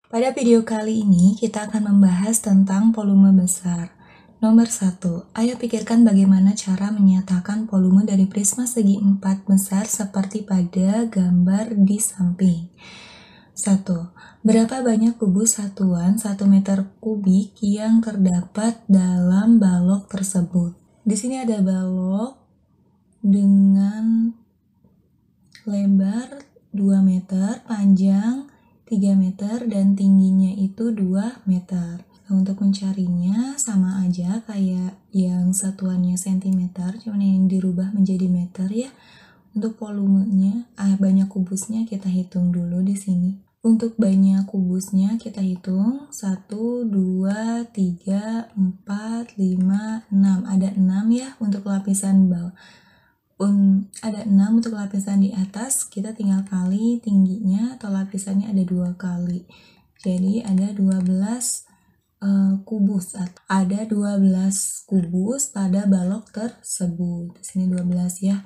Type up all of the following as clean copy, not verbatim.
Pada video kali ini, kita akan membahas tentang volume besar. Nomor 1, ayo pikirkan bagaimana cara menyatakan volume dari prisma segi 4 besar seperti pada gambar di samping. 1. Berapa banyak kubus satuan 1 meter kubik yang terdapat dalam balok tersebut? Di sini ada balok dengan lebar 2 meter, panjang 3 meter, dan tingginya itu 2 meter. Nah, untuk mencarinya sama aja kayak yang satuannya cm, cuman yang dirubah menjadi meter ya. Untuk volumenya, banyak kubusnya kita hitung dulu di sini. Untuk banyak kubusnya kita hitung 1, 2, 3, 4, 5, 6. Ada 6 ya untuk lapisan bawah. Ada 6 untuk lapisan di atas, kita tinggal kali tingginya atau lapisannya ada 2 kali. Jadi ada 12 kubus. Ada 12 kubus pada balok tersebut. Di sini 12 ya.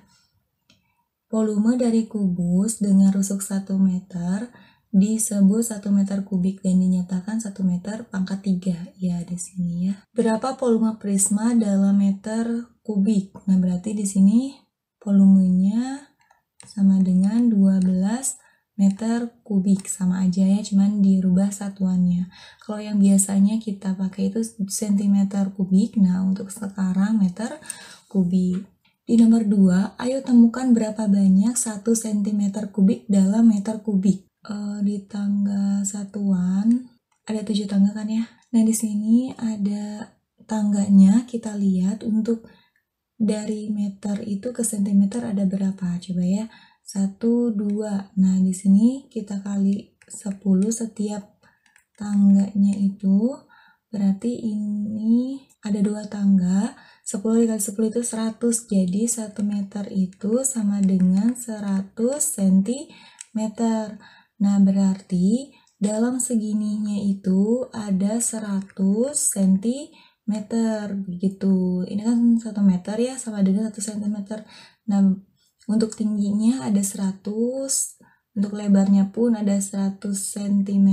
Volume dari kubus dengan rusuk 1 meter disebut 1 meter kubik dan dinyatakan 1 meter pangkat 3. Ya, di sini ya. Berapa volume prisma dalam meter kubik? Nah, berarti di sini volumenya sama dengan 12 meter kubik, sama aja ya, cuman dirubah satuannya. Kalau yang biasanya kita pakai itu cm kubik, nah untuk sekarang meter kubik. Di nomor 2, ayo temukan berapa banyak 1 cm kubik dalam meter kubik. Di tangga satuan ada 7 tangga kan ya. Nah, di sini ada tangganya, kita lihat untuk dari meter itu ke sentimeter ada berapa? Coba ya. 1, 2. Nah, di sini kita kali 10 setiap tangganya itu. Berarti ini ada 2 tangga. 10 dikali 10 itu 100. Jadi 1 meter itu sama dengan 100 cm. Nah, berarti dalam segininya itu ada 100 cm. Begitu. Ini kan 1 meter ya, sama dengan 1 cm. Nah, untuk tingginya ada 100, untuk lebarnya pun ada 100 cm.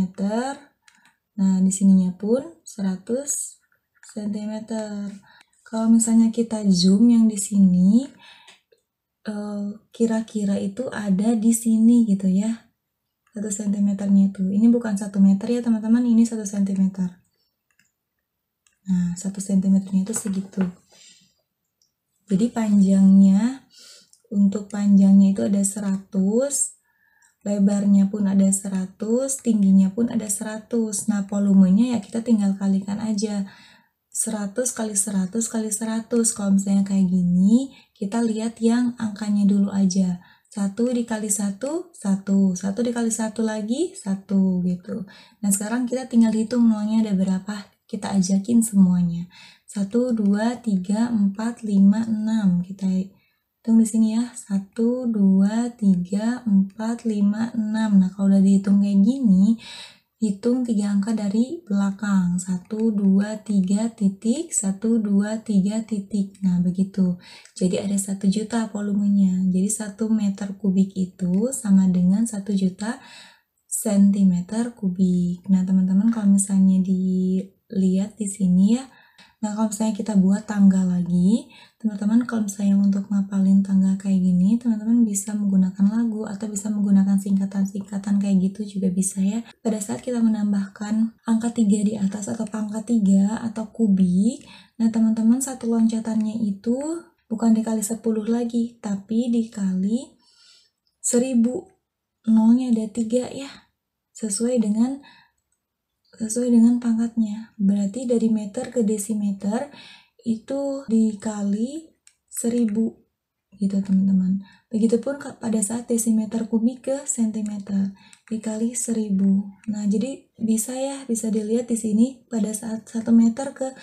Nah, di sininya pun 100 cm. Kalau misalnya kita zoom yang di sini, kira-kira itu ada di sini gitu ya. 1 cm-nya itu. Ini bukan 1 meter ya teman-teman, ini 1 cm. Nah, 1 cm-nya itu segitu. Jadi panjangnya, untuk panjangnya itu ada 100, lebarnya pun ada 100, tingginya pun ada 100. Nah, volumenya ya kita tinggal kalikan aja. 100 kali 100 kali 100. Kalau misalnya kayak gini, kita lihat yang angkanya dulu aja. 1 dikali 1, 1. 1 dikali 1 lagi, 1 gitu. Nah, sekarang kita tinggal hitung nolnya ada berapa. Kita ajakin semuanya. 1, 2, 3, 4, 5, 6. Kita hitung di sini ya. 1, 2, 3, 4, 5, 6. Nah, kalau udah dihitung kayak gini, hitung 3 angka dari belakang. 1, 2, 3 titik, 1, 2, 3 titik. Nah, begitu. Jadi ada 1 juta volumenya. Jadi 1 meter kubik itu sama dengan 1 juta cm kubik. Nah, teman-teman kalau misalnya dilihat di sini ya. Nah, kalau misalnya kita buat tangga lagi, teman-teman kalau misalnya untuk ngapalin tangga kayak gini, teman-teman bisa menggunakan lagu atau bisa menggunakan singkatan-singkatan kayak gitu juga bisa ya. Pada saat kita menambahkan angka 3 di atas atau pangkat 3 atau kubik, nah teman-teman satu loncatannya itu bukan dikali 10 lagi, tapi dikali 1000. Nolnya ada 3 ya, sesuai dengan pangkatnya. Berarti dari meter ke desimeter itu dikali 1000 gitu teman-teman. Begitupun pada saat desimeter kubik ke sentimeter dikali 1000. Nah, jadi bisa dilihat di sini pada saat 1 meter ke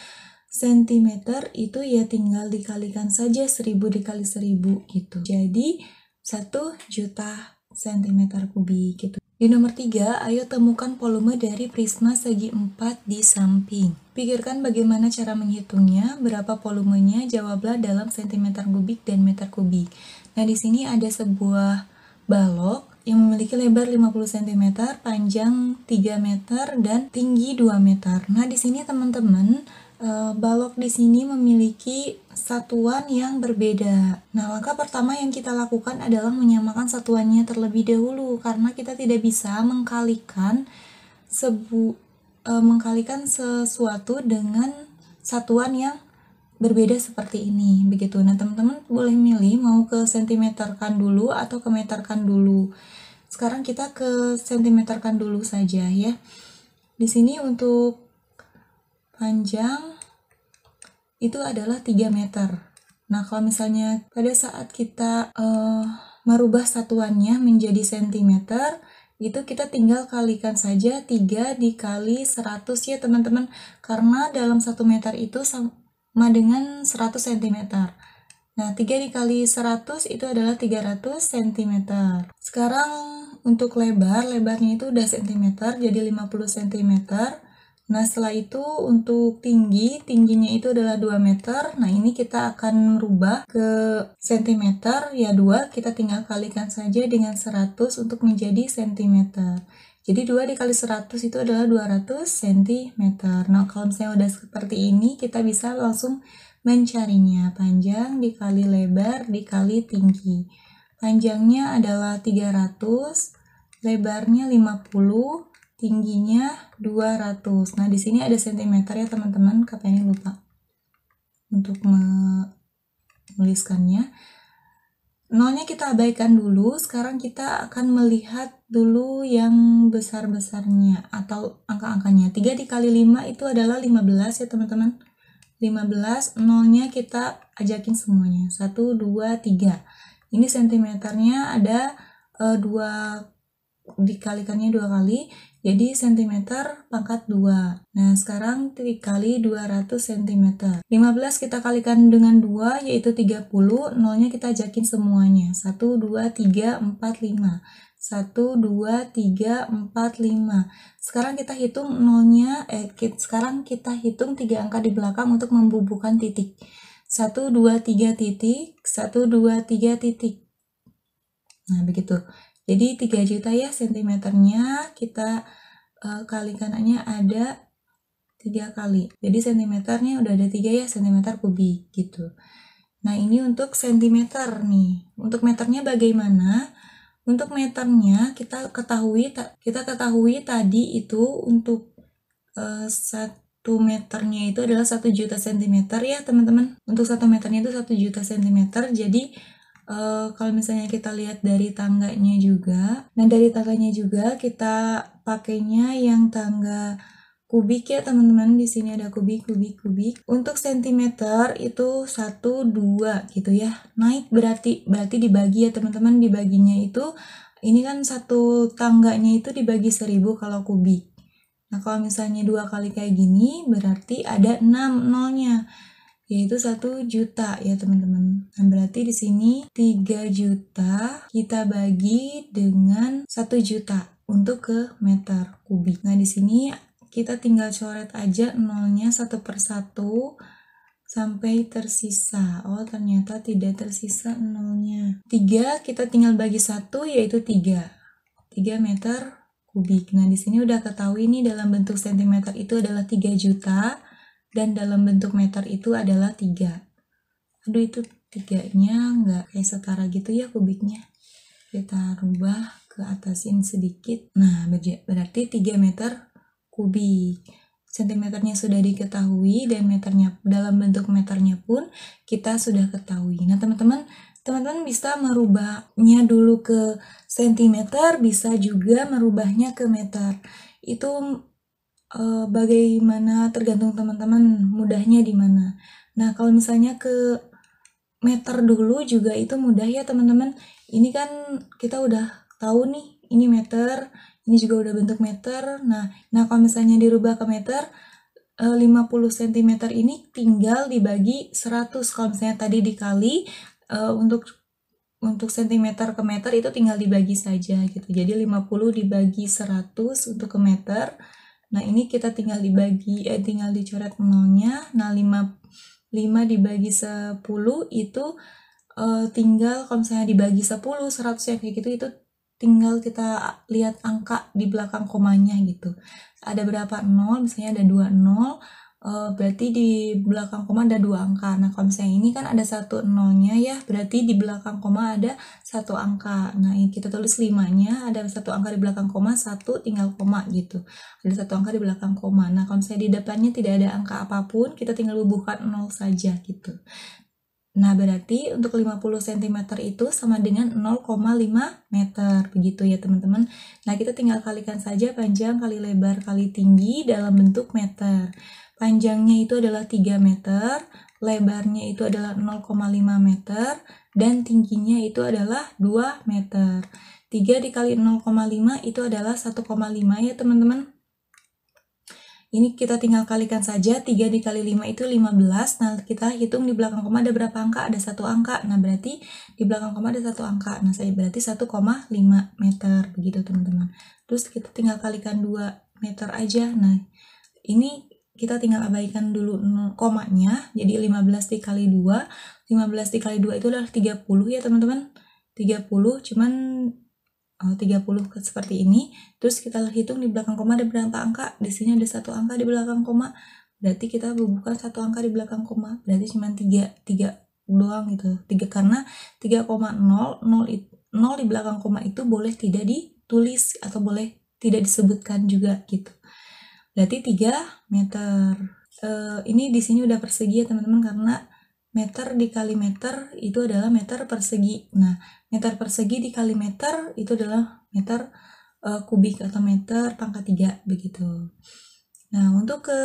sentimeter itu ya tinggal dikalikan saja 1000 dikali 1000 gitu. Jadi 1 juta cm kubik gitu. Di nomor 3, ayo temukan volume dari prisma segi 4 di samping. Pikirkan bagaimana cara menghitungnya, berapa volumenya, jawablah dalam cm kubik dan meter kubik. Nah, di sini ada sebuah balok yang memiliki lebar 50 cm, panjang 3 meter, dan tinggi 2 meter. Nah, di sini teman-teman, balok di sini memiliki satuan yang berbeda. Nah, langkah pertama yang kita lakukan adalah menyamakan satuannya terlebih dahulu, karena kita tidak bisa mengkalikan sesuatu dengan satuan yang berbeda seperti ini, begitu. Nah, teman-teman boleh milih mau ke sentimeterkan dulu atau ke meterkan dulu. Sekarang kita ke sentimeterkan dulu saja ya. Di sini untuk panjang itu adalah 3 meter. Nah, kalau misalnya pada saat kita merubah satuannya menjadi sentimeter, itu kita tinggal kalikan saja 3 dikali 100 ya teman-teman, karena dalam 1 meter itu sama dengan 100 cm. Nah, 3 dikali 100 itu adalah 300 cm. Sekarang untuk lebarnya itu udah cm, jadi 50 cm. Nah, setelah itu untuk tingginya itu adalah 2 meter. Nah, ini kita akan merubah ke cm, ya 2, kita tinggal kalikan saja dengan 100 untuk menjadi cm. Jadi 2 dikali 100 itu adalah 200 cm. Nah, kalau misalnya udah seperti ini, kita bisa langsung mencarinya. Panjang dikali lebar dikali tinggi. Panjangnya adalah 300, lebarnya 50, tingginya 200. Nah, di sini ada cm ya teman-teman, KPN lupa untuk menuliskannya. Nolnya kita abaikan dulu, sekarang kita akan melihat dulu yang besar-besarnya atau angka-angkanya. 3 dikali 5 itu adalah 15 ya teman-teman. 15, nolnya kita ajakin semuanya. 1, 2, 3. Ini sentimeternya ada 2, dikalikannya 2 kali, jadi cm pangkat 2. Nah, sekarang dikali 200 cm. 15 kita kalikan dengan 2, yaitu 30. Nolnya kita ajakin semuanya. 1, 2, 3, 4, 5. 1, 2, 3, 4, 5. Sekarang kita hitung nolnya, sekarang kita hitung 3 angka di belakang untuk membubuhkan titik. 1, 2, 3 titik, 1, 2, 3 titik. Nah, begitu. Jadi 3 juta ya sentimeternya, kita kalikannya ada 3 kali. Jadi sentimeternya udah ada 3 ya, sentimeter kubik gitu. Nah, ini untuk sentimeter nih. Untuk meternya bagaimana? Untuk meternya kita ketahui tadi itu untuk 1 meternya itu adalah 1 juta cm ya teman-teman. Untuk 1 meternya itu 1 juta cm. Jadi kalau misalnya kita lihat dari tangganya juga, nah dari tangganya juga kita pakainya yang tangga kubik ya teman-teman. Di sini ada kubik. Untuk sentimeter itu 1, 2 gitu ya. Naik berarti dibagi ya teman-teman. Dibaginya itu, ini kan satu tangganya itu dibagi 1000 kalau kubik. Nah, kalau misalnya 2 kali kayak gini, berarti ada 6 nolnya, yaitu 1 juta ya teman-teman. Nah, berarti di sini 3 juta kita bagi dengan 1 juta untuk ke meter kubik. Nah, di sini kita tinggal coret aja nolnya satu persatu sampai tersisa. Oh, ternyata tidak tersisa nolnya. 3 kita tinggal bagi 1, yaitu 3 meter kubik. Nah, di sini udah ketahui nih dalam bentuk sentimeter itu adalah 3 juta. Dan dalam bentuk meter itu adalah 3. Aduh, itu 3-nya nggak kayak setara gitu ya kubiknya. Kita rubah ke atasin sedikit. Nah, berarti 3 meter kubik. Sentimeternya sudah diketahui dan meternya dalam bentuk meternya pun kita sudah ketahui. Nah, teman-teman bisa merubahnya dulu ke sentimeter, bisa juga merubahnya ke meter. Itu bagaimana tergantung teman-teman mudahnya di mana. Nah, kalau misalnya ke meter dulu juga itu mudah ya teman-teman. Ini kan kita udah tahu nih, ini meter, ini juga udah bentuk meter. Nah kalau misalnya dirubah ke meter, 50 cm ini tinggal dibagi 100. Kalau misalnya tadi dikali, untuk sentimeter ke meter itu tinggal dibagi saja gitu. Jadi 50 dibagi 100 untuk ke meter. Nah, ini kita tinggal dicoret nolnya. Nah, 5 dibagi 10 itu tinggal kalau misalnya dibagi 10, 100 ya kayak gitu, itu tinggal kita lihat angka di belakang komanya gitu. Ada berapa nol, misalnya ada 2 nol, berarti di belakang koma ada 2 angka. Nah, kalau misalnya ini kan ada 1 nolnya ya, berarti di belakang koma ada 1 angka. Nah, ini kita tulis 5-nya, ada 1 angka di belakang koma, 1 tinggal koma gitu. Ada 1 angka di belakang koma. Nah, kalau misalnya di depannya tidak ada angka apapun, kita tinggal bubuhkan 0 saja gitu. Nah, berarti untuk 50 cm itu sama dengan 0,5 meter, begitu ya teman-teman. Nah, kita tinggal kalikan saja panjang kali lebar kali tinggi dalam bentuk meter. Panjangnya itu adalah 3 meter, lebarnya itu adalah 0,5 meter, dan tingginya itu adalah 2 meter. 3 dikali 0,5 itu adalah 1,5 ya teman-teman. Ini kita tinggal kalikan saja, 3 dikali 5 itu 15. Nah, kita hitung di belakang koma ada berapa angka? Ada 1 angka. Nah, berarti di belakang koma ada 1 angka. Nah, saya berarti 1,5 meter. Begitu, teman-teman. Terus kita tinggal kalikan 2 meter aja. Nah, ini kita tinggal abaikan dulu komanya. Jadi 15 dikali 2. 15 dikali 2 itu adalah 30 ya, teman-teman. 30, cuman 30 seperti ini. Terus kita hitung di belakang koma ada berapa angka? Di sini ada 1 angka di belakang koma. Berarti kita bubuhkan 1 angka di belakang koma. Berarti cuma 3 doang gitu. 3 karena 3,0 0 di belakang koma itu boleh tidak ditulis atau boleh tidak disebutkan juga gitu. Berarti 3 meter. Ini di sini udah persegi ya teman-teman, karena meter dikali meter itu adalah meter persegi. Nah, meter persegi dikali meter itu adalah meter kubik atau meter pangkat 3 begitu. Nah, untuk ke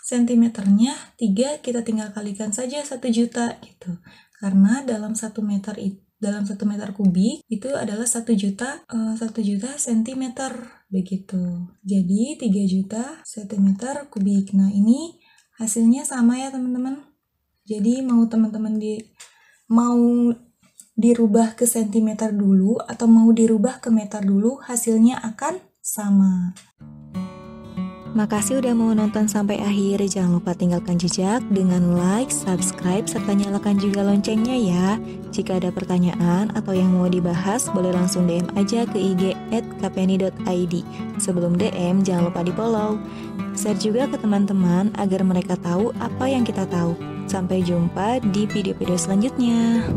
sentimeternya 3 kita tinggal kalikan saja 1 juta gitu. Karena dalam 1 meter kubik itu adalah 1 juta sentimeter begitu. Jadi 3 juta sentimeter kubik. Nah, ini hasilnya sama ya teman-teman. Jadi mau teman-teman mau dirubah ke sentimeter dulu atau mau dirubah ke meter dulu, hasilnya akan sama. Makasih udah mau nonton sampai akhir. Jangan lupa tinggalkan jejak dengan like, subscribe, serta nyalakan juga loncengnya ya. Jika ada pertanyaan atau yang mau dibahas, boleh langsung DM aja ke IG @kpni.id. Sebelum DM, jangan lupa di-follow. Share juga ke teman-teman agar mereka tahu apa yang kita tahu. Sampai jumpa di video-video selanjutnya.